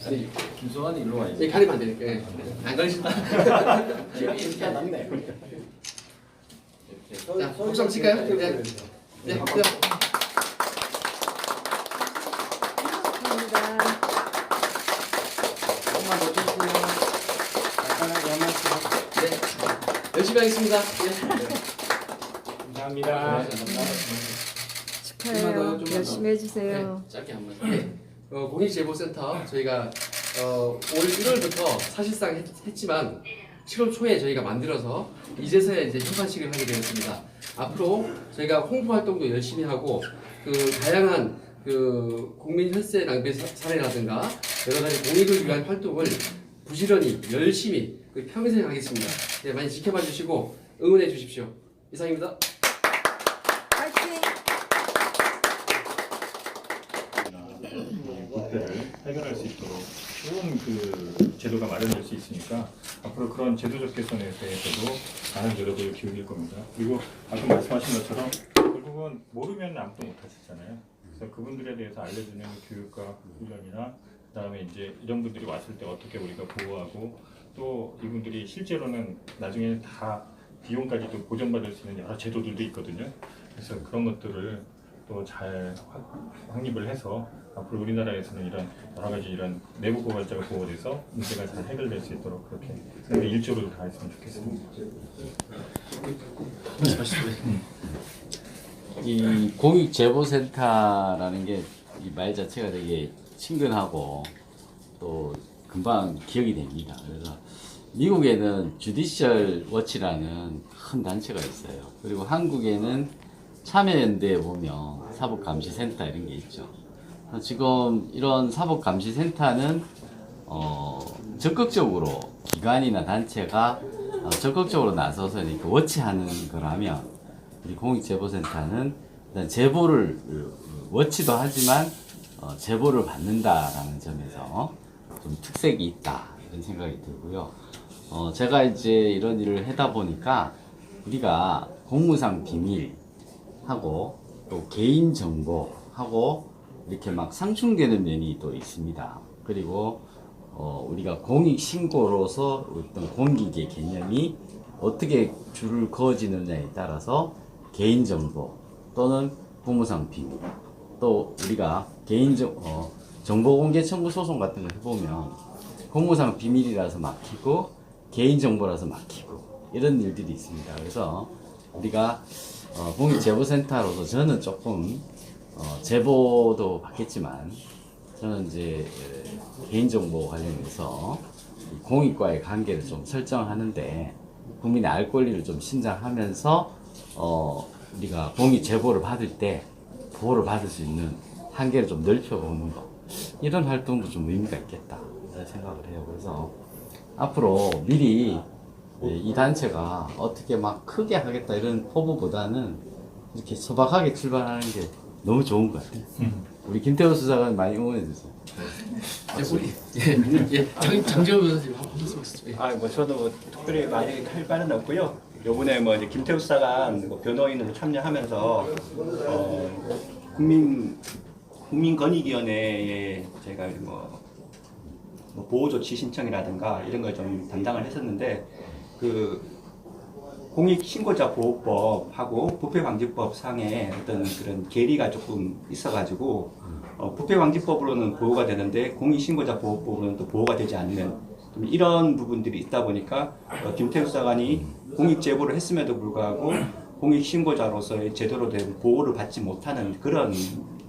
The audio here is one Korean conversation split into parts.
아니, 김성환이 일로 와야지. 가리면 안 되니까. 안 가리신다. 이렇게 낫네. 자, 박수 한번 칠까요? 네. 네, 박수. 조금만 더 주시고요. 네, 열심히 하겠습니다. 감사합니다. 축하해요. 열심히 해주세요. 네, 짧게 한 번. 네. 공익제보센터 저희가 올 1월부터 사실상 했지만 7월 초에 저희가 만들어서 이제서야 이제 현관식을 하게 되었습니다. 앞으로 저희가 홍보 활동도 열심히 하고 그 다양한 그 국민 혈세 낭비 사례라든가 여러 가지 공익을 위한 활동을 부지런히 열심히 평생 하겠습니다. 네, 많이 지켜봐 주시고 응원해 주십시오. 이상입니다. 파이팅! 불편을 해결할 수 있도록 좋은 그 제도가 마련될 수 있으니까 앞으로 그런 제도적 개선에 대해서도 많은 노력을 기울일 겁니다. 그리고 아까 말씀하신 것처럼 결국은 모르면 아무도 못하시잖아요. 그래서 그분들에 대해서 알려주는 교육과 훈련이나 그다음에 이제 이런 분들이 왔을 때 어떻게 우리가 보호하고 또 이분들이 실제로는 나중에는 다 비용까지도 보전받을 수 있는 여러 제도들도 있거든요. 그래서 그런 것들을 또 잘 확립을 해서 앞으로 우리나라에서는 이런 여러 가지 이런 내부 고발자가 보호돼서 문제가 잘 해결될 수 있도록 그렇게 상당히 일조를 다했으면 좋겠습니다. 이 공익제보센터라는 게 이 말 자체가 되게 친근하고 또 금방 기억이 됩니다. 그래서 미국에는 주디셜 워치라는 큰 단체가 있어요. 그리고 한국에는 참여연대에 보면 사법감시센터 이런 게 있죠. 지금 이런 사법감시센터는 적극적으로 기관이나 단체가 적극적으로 나서서 이렇게 워치하는 거라면 우리 공익제보센터는 일단 제보를 워치도 하지만 제보를 받는다라는 점에서 좀 특색이 있다 이런 생각이 들고요. 제가 이제 이런 일을 하다 보니까 우리가 공무상 비밀하고 또 개인정보하고 이렇게 막 상충되는 면이 또 있습니다. 그리고 우리가 공익신고로서 어떤 공익의 개념이 어떻게 줄을 그어지느냐에 따라서 개인정보 또는 공무상 비밀 또 우리가 정보공개 청구 소송 같은 거 해보면 공무상 비밀이라서 막히고 개인정보라서 막히고 이런 일들이 있습니다. 그래서 우리가 공익제보센터로서 저는 조금 제보도 받겠지만 저는 이제 개인정보 관련해서 공익과의 관계를 좀 설정하는데 국민의 알 권리를 좀 신장하면서 우리가 공익 제보를 받을 때 보호를 받을 수 있는 한계를 좀 넓혀보는 것 이런 활동도 좀 의미가 있겠다 생각을 해요. 그래서 앞으로 미리 이 단체가 어떻게 막 크게 하겠다 이런 포부보다는 이렇게 소박하게 출발하는 게 너무 좋은 것 같아요. 우리 김태호 수사관 많이 응원해 주세요. 우리 장재호 변호사님 한번 말씀하시죠. 뭐 저도 뭐 특별히 많이 할 바는 없고요. 요번에 뭐 이제 김태우 수사관 뭐 변호인으로 참여하면서 국민권익위원회에 제가 뭐 보호조치 신청이라든가 이런 걸 좀 담당을 했었는데 그 공익신고자 보호법하고 부패방지법 상에 어떤 그런 괴리가 조금 있어가지고 부패방지법으로는 보호가 되는데 공익신고자 보호법으로는 또 보호가 되지 않는 좀 이런 부분들이 있다 보니까 김태우 수사관이 공익제보를 했음에도 불구하고 공익신고자로서의 제대로 된 보호를 받지 못하는 그런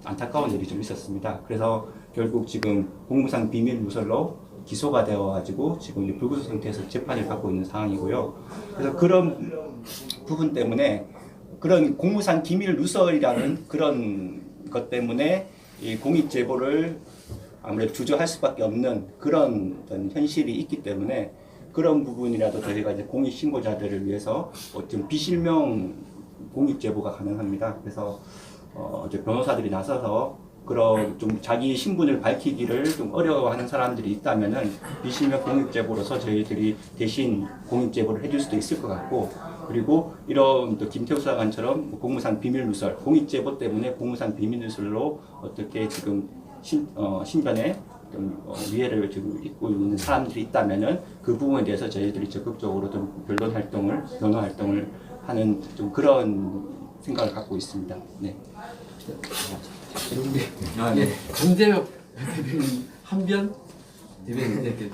안타까운 일이 좀 있었습니다. 그래서 결국 지금 공무상 비밀 누설로 기소가 되어가지고 지금 이제 불구속 상태에서 재판을 받고 있는 상황이고요. 그래서 그런 부분 때문에 그런 공무상 기밀 누설이라는 그런 것 때문에 이 공익 제보를 아무래도 주저할 수밖에 없는 그런 어떤 현실이 있기 때문에 그런 부분이라도 저희가 이제 공익 신고자들을 위해서 좀 비실명 공익 제보가 가능합니다. 그래서 이제 변호사들이 나서서 그런 좀 자기 신분을 밝히기를 좀 어려워하는 사람들이 있다면은 비실명 공익 제보로서 저희들이 대신 공익 제보를 해줄 수도 있을 것 같고, 그리고 이런 또 김태우 수사관처럼 공무상 비밀 누설, 공익 제보 때문에 공무상 비밀 누설로 어떻게 지금 신변에 좀 위해를 지금 입고 있는 사람들이 있다면은 그 부분에 대해서 저희들이 적극적으로 좀 변론 활동을 하는 좀 그런 생각을 갖고 있습니다. 네. 예, 강재혁 대변인, 한변 대변인 이렇게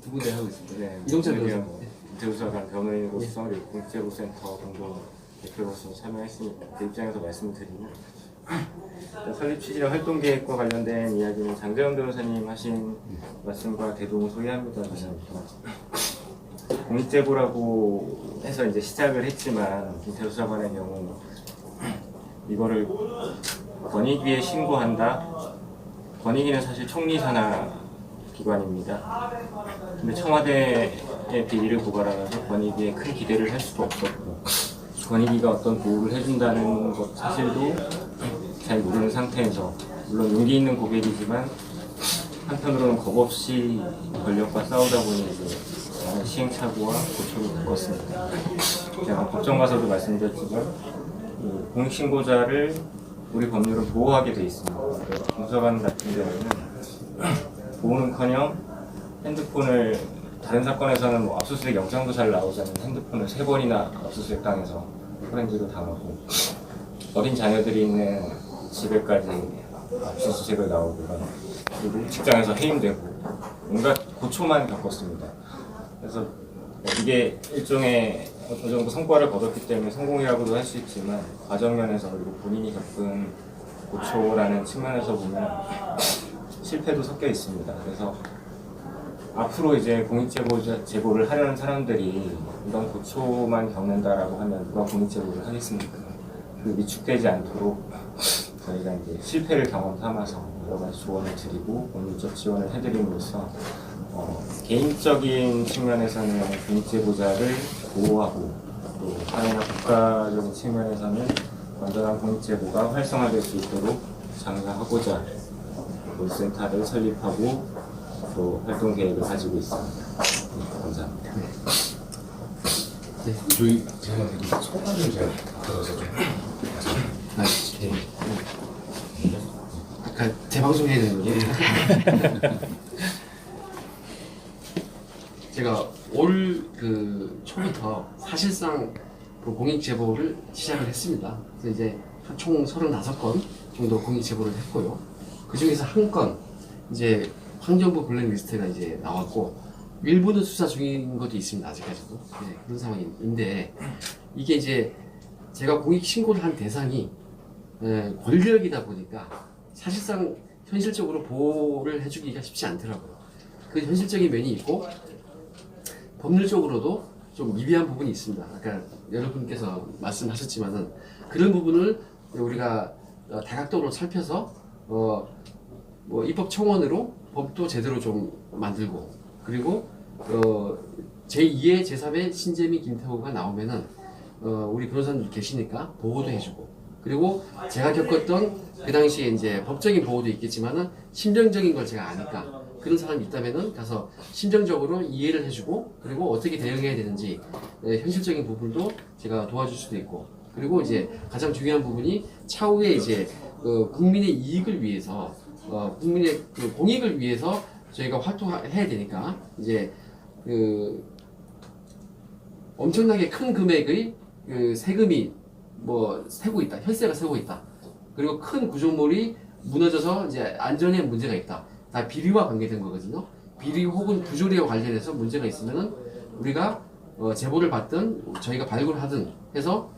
두 분이 하고 있습니다. 네, 이동찬 저희가 변호사. 대우사관 변호인으로서 그리고 공익제보센터 공동 대표로서 참여했으니까 그 입장에서 말씀을 드리면 일단 설립 취지와 활동 계획과 관련된 이야기는 장재현 변호사님 하신 말씀과 대동소이합니다. 공익제보라고 해서 이제 시작을 했지만 대우사관의 경우 이거를 권익위에 신고한다. 권익위는 사실 총리 산하 기관입니다. 근데 청와대의 비리를 고발하면서 권익위에 큰 기대를 할 수도 없었고 권익위가 어떤 보호를 해준다는 것 사실도 잘 모르는 상태에서 물론 용기 있는 고백이지만 한편으로는 겁없이 권력과 싸우다 보니 이제 많은 시행착오와 고초를 겪었습니다. 제가 법정 가서도 말씀드렸지만 공익신고자를 우리 법률은 보호하게 돼 있습니다. 공소관 같은 경우는 보호는커녕 핸드폰을 다른 사건에서는 뭐 압수수색 영장도 잘 나오지 않는 핸드폰을 3번이나 압수수색 당해서 포렌지도 당하고 어린 자녀들이 있는 집에까지 압수수색을 나오고 그리고 직장에서 해임되고 온갖 고초만 겪었습니다. 그래서 이게 일종의 어느 정도 성과를 거뒀기 때문에 성공이라고도 할 수 있지만 과정 면에서 그리고 본인이 겪은 고초라는 측면에서 보면 실패도 섞여 있습니다. 그래서 앞으로 이제 공익제보를 하려는 사람들이 이런 고초만 겪는다라고 하면 누가 공익제보를 하겠습니까? 그 위축되지 않도록 저희가 이제 실패를 경험 삼아서 여러 가지 조언을 드리고 법률적 지원을 해드림으로써 개인적인 측면에서는 공익제보자를 보호하고 또 사회나 국가적인 측면에서는 완전한 공익제보가 활성화될 수 있도록 장려하고자 센터를 설립하고 또 활동 계획을 가지고 있습니다. 네, 감사합니다. 저희 제가 소감을 제가 들어서 좀 아까 재방송해야 되는 거죠? 제가 올 그 초부터 사실상 그 공익 제보를 시작을 했습니다. 그래서 이제 총 35건 정도 공익 제보를 했고요. 그 중에서 한 건 이제 환경부 블랙리스트가 이제 나왔고 일부는 수사 중인 것도 있습니다. 아직까지도. 네, 그런 상황인데 이게 이제 제가 공익 신고를 한 대상이 권력이다 보니까 사실상 현실적으로 보호를 해주기가 쉽지 않더라고요. 그 현실적인 면이 있고 법률적으로도 좀 미비한 부분이 있습니다. 아까 여러분께서 말씀하셨지만은 그런 부분을 우리가 다각도로 살펴서 뭐 입법 청원으로 법도 제대로 좀 만들고 그리고 제2의 제3의 신재미 김태호가 나오면은 우리 변호사님들 계시니까 보호도 해주고 그리고 제가 겪었던 그 당시에 이제 법적인 보호도 있겠지만은 심정적인 걸 제가 아니까 그런 사람이 있다면은 가서 심정적으로 이해를 해주고 그리고 어떻게 대응해야 되는지 현실적인 부분도 제가 도와줄 수도 있고 그리고 이제 가장 중요한 부분이 차후에 이제 국민의 이익을 위해서 국민의 그 공익을 위해서 저희가 활동해야 되니까 이제 그 엄청나게 큰 금액의 그 세금이 뭐 새고 있다, 혈세가 새고 있다. 그리고 큰 구조물이 무너져서 이제 안전에 문제가 있다. 다 비리와 관계된 거거든요. 비리 혹은 부조리와 관련해서 문제가 있으면은 우리가 제보를 받든 저희가 발굴하든 해서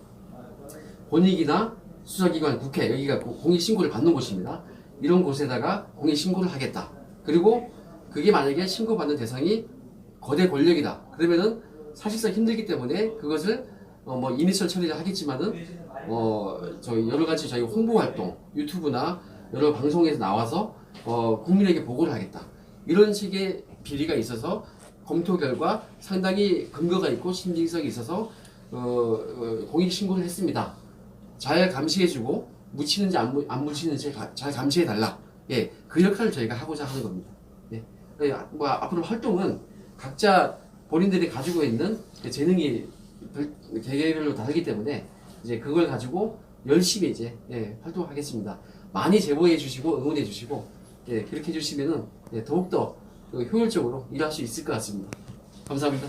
본익이나 수사기관, 국회 여기가 공익신고를 받는 곳입니다. 이런 곳에다가 공익신고를 하겠다. 그리고 그게 만약에 신고받는 대상이 거대 권력이다. 그러면은 사실상 힘들기 때문에 그것을 뭐 이니셜 처리를 하겠지만은 저희 여러 가지 저희 홍보 활동, 유튜브나 여러 방송에서 나와서 국민에게 보고를 하겠다. 이런 식의 비리가 있어서 검토 결과 상당히 근거가 있고 신빙성이 있어서 공익 신고를 했습니다. 잘 감시해주고 묻히는지 안 묻히는지 잘 감시해달라. 예, 그 역할을 저희가 하고자 하는 겁니다. 예, 뭐 앞으로 활동은 각자 본인들이 가지고 있는 재능이 개개별로 다르기 때문에 이제 그걸 가지고 열심히 이제 활동하겠습니다. 많이 제보해 주시고 응원해 주시고 예, 그렇게 해주시면은 예, 더욱더 효율적으로 일할 수 있을 것 같습니다. 감사합니다.